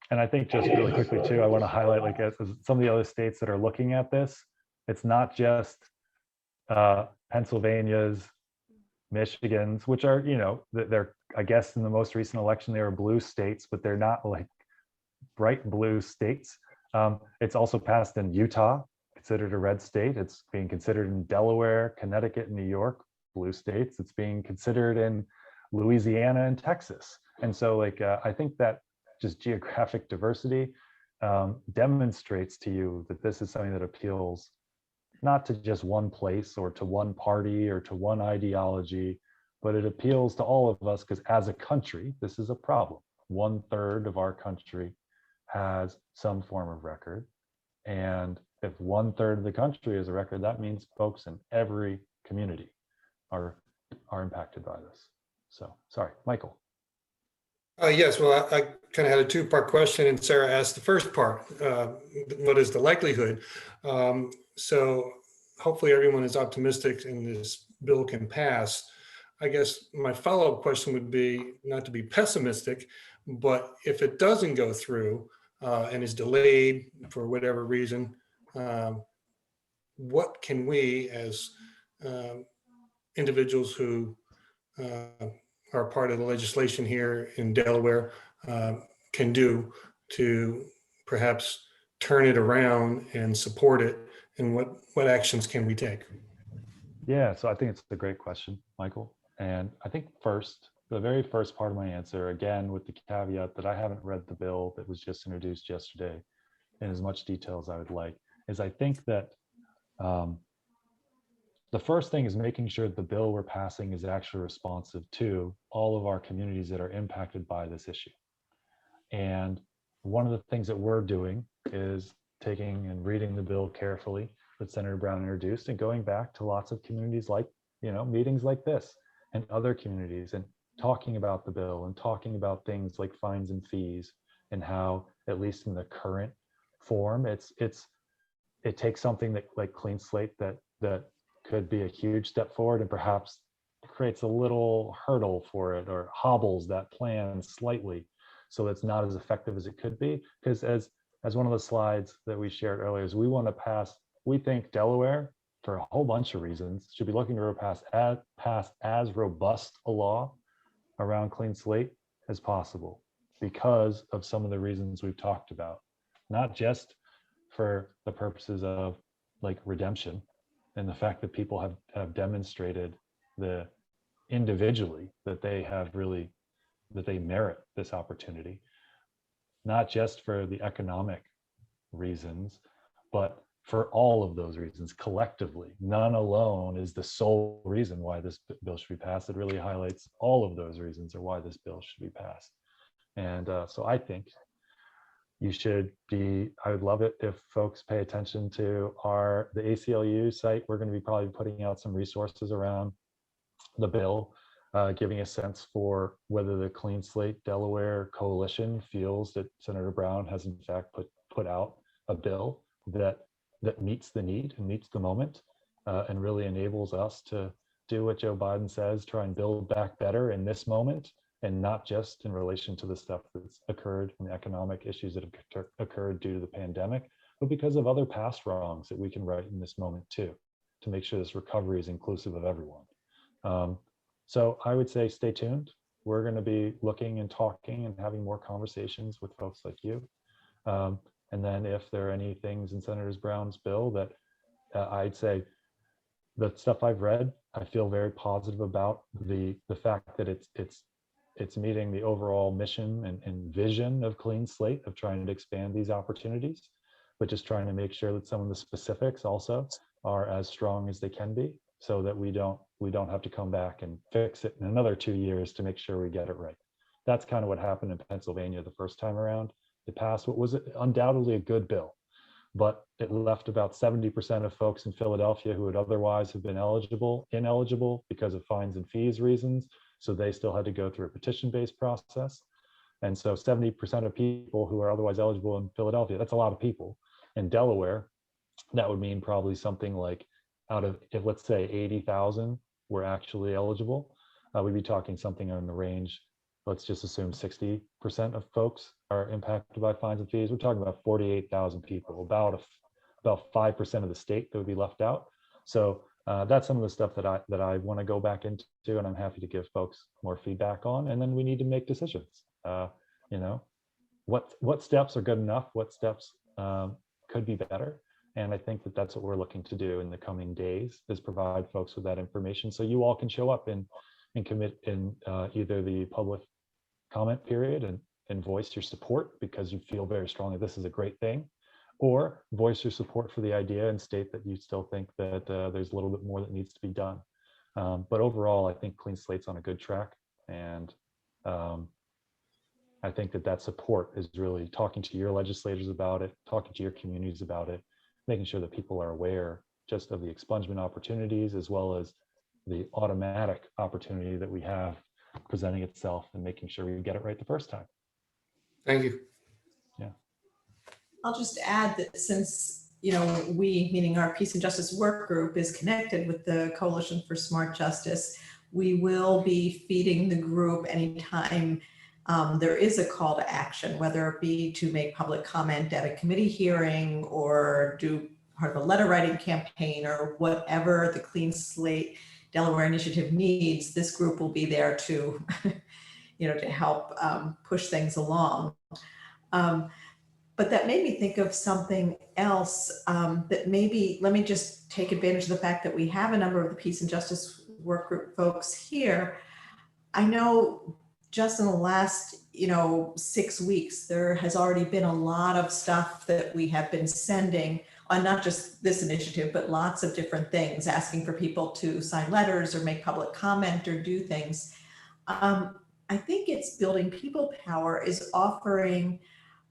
And I think just really quickly too, I want to highlight, like, as some of the other states that are looking at this, it's not just Pennsylvania's, Michigan's, which are, they're, I guess in the most recent election, they were blue states, but they're not like bright blue states. It's also passed in Utah, considered a red state. It's being considered in Delaware, Connecticut, and New York, blue states. It's being considered in Louisiana and Texas. And so like, I think that just geographic diversity demonstrates to you that this is something that appeals not to just one place or to one party or to one ideology, but it appeals to all of us, because as a country, this is a problem. 1/3 of our country has some form of record. And if 1/3 of the country is a record, that means folks in every community are impacted by this. So, sorry, Michael. Yes, well, I kind of had a two-part question, and Sarah asked the first part, what is the likelihood? So hopefully everyone is optimistic and this bill can pass. I guess my follow-up question would be, not to be pessimistic, but if it doesn't go through and is delayed for whatever reason, what can we as individuals who are part of the legislation here in Delaware can do to perhaps turn it around and support it, and what actions can we take? Yeah, so I think it's a great question, Michael. And I think the very first part of my answer, again, with the caveat that I haven't read the bill that was just introduced yesterday in as much detail as I would like, is I think that the first thing is making sure that the bill we're passing is actually responsive to all of our communities that are impacted by this issue. And one of the things that we're doing is taking and reading the bill carefully that Senator Brown introduced and going back to lots of communities like, meetings like this and other communities and talking about the bill and talking about things like fines and fees and how, at least in the current form, it takes something that like clean slate that could be a huge step forward and perhaps creates a little hurdle for it or hobbles that plan slightly so it's not as effective as it could be. Because as one of the slides that we shared earlier is we think Delaware, for a whole bunch of reasons, should be looking to pass as robust a law around clean slate as possible because of some of the reasons we've talked about, not just for the purposes of like redemption and the fact that people have demonstrated individually that they merit this opportunity, not just for the economic reasons, but for all of those reasons collectively. None alone is the sole reason why this bill should be passed. It really highlights all of those reasons or why this bill should be passed. And so I think I would love it if folks pay attention to the ACLU site. We're going to be probably putting out some resources around the bill, giving a sense for whether the Clean Slate Delaware Coalition feels that Senator Brown has in fact put out a bill that meets the need and meets the moment and really enables us to do what Joe Biden says, try and build back better in this moment, and not just in relation to the stuff that's occurred and the economic issues that have occurred due to the pandemic, but because of other past wrongs that we can right in this moment too, to make sure this recovery is inclusive of everyone. So I would say stay tuned. We're going to be looking and talking and having more conversations with folks like you. And then if there are any things in Senator Brown's bill that I'd say the stuff I've read, I feel very positive about the fact that it's meeting the overall mission and vision of Clean Slate of trying to expand these opportunities, but just trying to make sure that some of the specifics also are as strong as they can be so that we don't have to come back and fix it in another 2 years to make sure we get it right. That's kind of what happened in Pennsylvania the first time around. It passed what was undoubtedly a good bill, but it left about 70% of folks in Philadelphia who would otherwise have been ineligible because of fines and fees reasons. So they still had to go through a petition-based process. And so 70% of people who are otherwise eligible in Philadelphia, that's a lot of people. In Delaware, that would mean probably something like out of, if let's say 80,000 were actually eligible, we'd be talking something in the range, let's just assume 60% of folks are impacted by fines and fees. We're talking about 48,000 people, about 5% of the state that would be left out. So that's some of the stuff that I want to go back into, and I'm happy to give folks more feedback on. And then we need to make decisions. What steps are good enough? What steps could be better? And I think that that's what we're looking to do in the coming days, is provide folks with that information so you all can show up and commit in either the public comment period and voice your support because you feel very strongly this is a great thing, or voice your support for the idea and state that you still think that there's a little bit more that needs to be done. But overall, I think Clean Slate's on a good track. And I think that support is really talking to your legislators about it, talking to your communities about it, making sure that people are aware just of the expungement opportunities as well as the automatic opportunity that we have presenting itself and making sure we get it right the first time. Thank you. I'll just add that since, we, meaning our Peace and Justice Work Group, is connected with the Coalition for Smart Justice, we will be feeding the group anytime there is a call to action, whether it be to make public comment at a committee hearing or do part of a letter writing campaign or whatever the Clean Slate Delaware initiative needs. This group will be there to, to help push things along. But that made me think of something else that maybe, let me just take advantage of the fact that we have a number of the Peace and Justice Work Group folks here. I know just in the last, 6 weeks, there has already been a lot of stuff that we have been sending on not just this initiative, but lots of different things, asking for people to sign letters or make public comment or do things. I think it's Building People Power is offering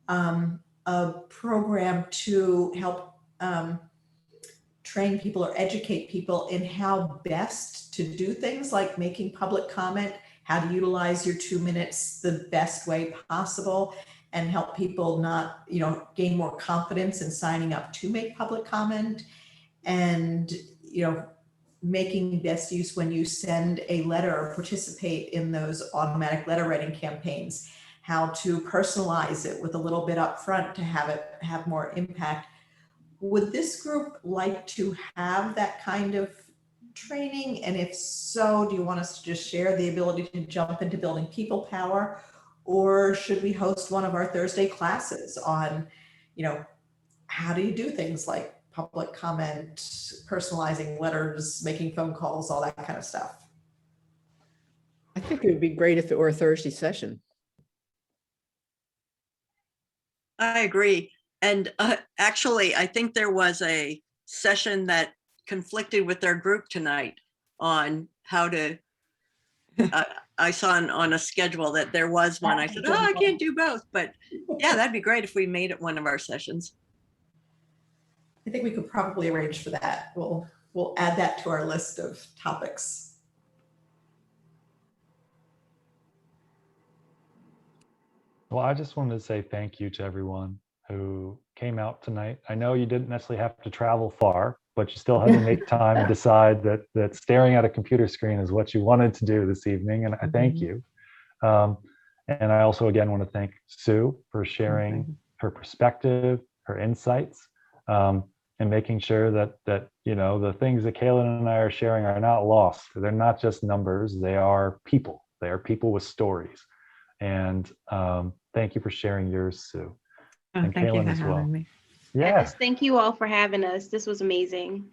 a program to help train people or educate people in how best to do things like making public comment, how to utilize your 2 minutes the best way possible, and help people not, gain more confidence in signing up to make public comment, and, making best use when you send a letter or participate in those automatic letter writing campaigns, how to personalize it with a little bit up front to have it have more impact. Would this group like to have that kind of training? And if so, do you want us to just share the ability to jump into Building People Power? Or should we host one of our Thursday classes on, how do you do things like public comment, personalizing letters, making phone calls, all that kind of stuff? I think it would be great if it were a Thursday session. I agree. And actually, I think there was a session that conflicted with our group tonight on how to, I saw on a schedule that there was one. I said, oh, I can't do both. But yeah, that'd be great if we made it one of our sessions. I think we could probably arrange for that. We'll add that to our list of topics. Well, I just wanted to say thank you to everyone who came out tonight. I know you didn't necessarily have to travel far, but you still had to make time and decide that staring at a computer screen is what you wanted to do this evening, and I thank you. And I also, again, want to thank Sue for sharing her perspective, her insights, and making sure that the things that Kailyn and I are sharing are not lost. They're not just numbers, they are people. They are people with stories. And thank you for sharing yours, Sue. And thank Kailyn you as for well. having me. Yeah. Yes, thank you all for having us. This was amazing.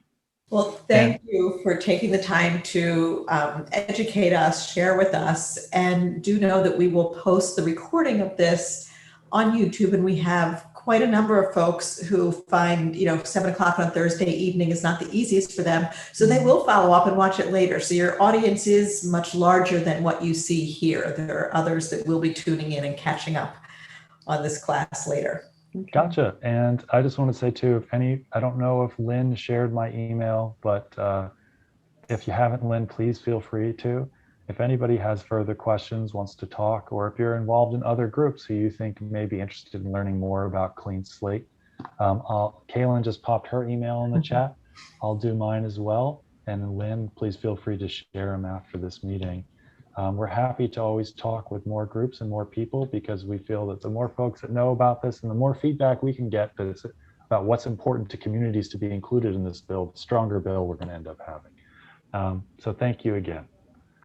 Well, thank you for taking the time to educate us, share with us, and do know that we will post the recording of this on YouTube, and we have quite a number of folks who find 7 o'clock on Thursday evening is not the easiest for them, so they will follow up and watch it later. So your audience is much larger than what you see here. There are others that will be tuning in and catching up on this class later. Okay. Gotcha. And I just want to say too, I don't know if Lynn shared my email, but if you haven't, Lynn, please feel free to. If anybody has further questions, wants to talk, or if you're involved in other groups who you think may be interested in learning more about Clean Slate, Kailyn just popped her email in the chat. I'll do mine as well. And Lynn, please feel free to share them after this meeting. We're happy to always talk with more groups and more people, because we feel that the more folks that know about this and the more feedback we can get about what's important to communities to be included in this bill, the stronger bill we're going to end up having. So thank you again.